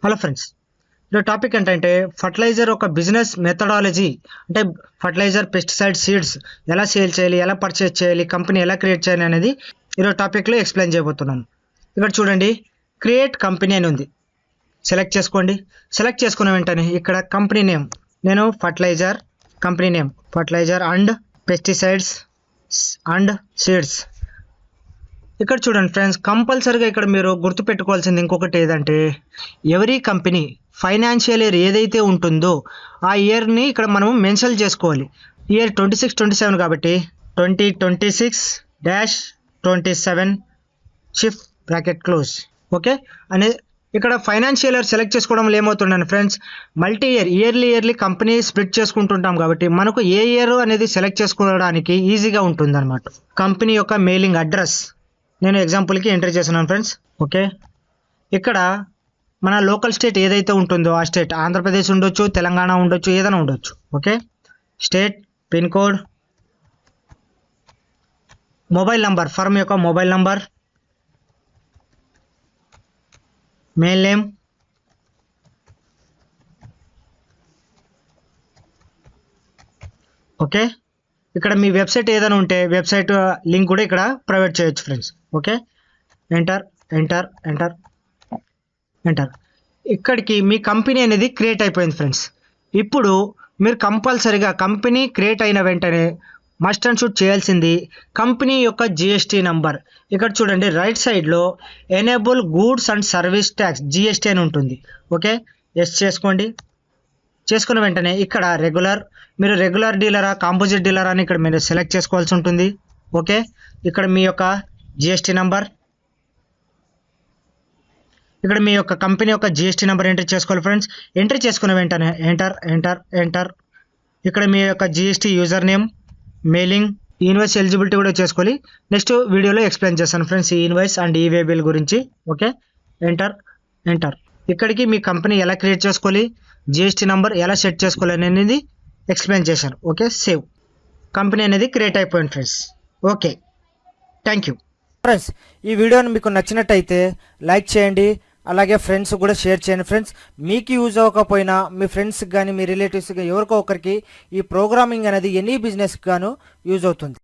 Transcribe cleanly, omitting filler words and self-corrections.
Hello friends, ఈరోజు topic ఏంటంటే fertiliser ఒక బిజినెస్ మెథడాలజీ. అంటే ఫర్టిలైజర్, పెస్టిసైడ్, సీడ్స్ ఎలా సేల్ చేయాలి, ఎలా పర్చేస్ చేయాలి, కంపెనీ ఎలా క్రియేట్ చేయాలి అనేది ఈరోజు టాపిక్లో ఎక్స్ప్లెయిన్ చేయబోతున్నాను. ఇక్కడ చూడండి, క్రియేట్ కంపెనీ అని ఉంది. సెలెక్ట్ చేసుకోండి. సెలెక్ట్ చేసుకున్న వెంటనే ఇక్కడ కంపెనీ నేమ్, నేను fertiliser, company name fertiliser and pesticides and seeds. ఇక్కడ చూడండి ఫ్రెండ్స్, కంపల్సరీగా ఇక్కడ మీరు గుర్తుపెట్టుకోవాల్సింది ఇంకొకటి ఏదంటే, ఎవరీ కంపెనీ ఫైనాన్షియల్ ఇయర్ ఏదైతే ఉంటుందో ఆ ఇయర్ని ఇక్కడ మనం మెన్షన్ చేసుకోవాలి. ఇయర్ 26-27 కాబట్టి 2026-27 షిఫ్ట్ బ్రాకెట్ క్లోజ్. ఓకే అనే ఇక్కడ ఫైనాన్షియల్ ఇయర్ సెలెక్ట్ చేసుకోవడంలో ఏమవుతుందండి friends, multi yearly company split చేసుకుంటుంటాం కాబట్టి మనకు ఏ ఇయర్ అనేది సెలెక్ట్ చేసుకోవడానికి ఈజీగా ఉంటుంది అనమాట. కంపెనీ యొక్క మెయిలింగ్ అడ్రస్ నేను ఎగ్జాంపుల్కి ఎంటర్ చేస్తున్నాను ఫ్రెండ్స్. ఓకే, ఇక్కడ మన లోకల్ స్టేట్ ఏదైతే ఉంటుందో ఆ స్టేట్ ఆంధ్రప్రదేశ్ ఉండొచ్చు, తెలంగాణ ఉండొచ్చు, ఏదైనా ఉండొచ్చు. Okay, state, pin code, mobile number, firm యొక్క mobile number, mail name, okay. ఇక్కడ మీ వెబ్సైట్ ఏదైనా ఉంటే వెబ్సైట్ లింక్ కూడా ఇక్కడ ప్రొవైడ్ చేయొచ్చు friends. Okay, enter enter enter enter. ఇక్కడికి మీ కంపెనీ అనేది క్రియేట్ అయిపోయింది ఫ్రెండ్స్. ఇప్పుడు మీరు కంపల్సరీగా కంపెనీ క్రియేట్ అయిన వెంటనే మస్ట్ అండ్ షుడ్ చేయాల్సింది కంపెనీ యొక్క జిఎస్టీ నంబర్. ఇక్కడ చూడండి, రైట్ సైడ్లో enable goods and service tax GST అని ఉంటుంది. ఓకే, ఎస్ చేసుకోండి. చేసుకున్న వెంటనే ఇక్కడ మీరు రెగ్యులర్ డీలరా, కాంపోజిట్ డీలరా అని ఇక్కడ మీరు సెలెక్ట్ చేసుకోవాల్సి ఉంటుంది. ఓకే, ఇక్కడ మీ యొక్క జిఎస్టీ నంబర్, ఇక్కడ మీ యొక్క కంపెనీ యొక్క జిఎస్టీ నెంబర్ ఎంటర్ చేసుకోవాలి ఫ్రెండ్స్. ఎంటర్ చేసుకున్న వెంటనే ఎంటర్ ఎంటర్ ఎంటర్. ఇక్కడ మీ యొక్క GST user name, mailing, invoice eligibility కూడా చేసుకోవాలి. నెక్స్ట్ వీడియోలో ఎక్స్ప్లెయిన్ చేస్తాను ఫ్రెండ్స్ ఈ ఇన్వాయిస్ అండ్ ఈ వే బిల్ గురించి. Okay, enter enter. ఇక్కడికి మీ కంపెనీ ఎలా క్రియేట్ చేసుకోవాలి, జిఎస్టీ నెంబర్ ఎలా సెట్ చేసుకోవాలి అనేది ఎక్స్ప్లెయిన్ చేశాను. Okay, save. కంపెనీ అనేది క్రియేట్ అయిపోయింది friends. Okay, thank you friends. ఈ వీడియోని మీకు నచ్చినట్టయితే లైక్ చేయండి, అలాగే ఫ్రెండ్స్ కూడా షేర్ చేయండి ఫ్రెండ్స్. మీకు యూజ్ అవ్వకపోయినా మీ ఫ్రెండ్స్కి కానీ మీ రిలేటివ్స్కి ఎవరికో ఒకరికి ఈ ప్రోగ్రామింగ్ అనేది ఎనీ బిజినెస్కి గాను యూజ్ అవుతుంది.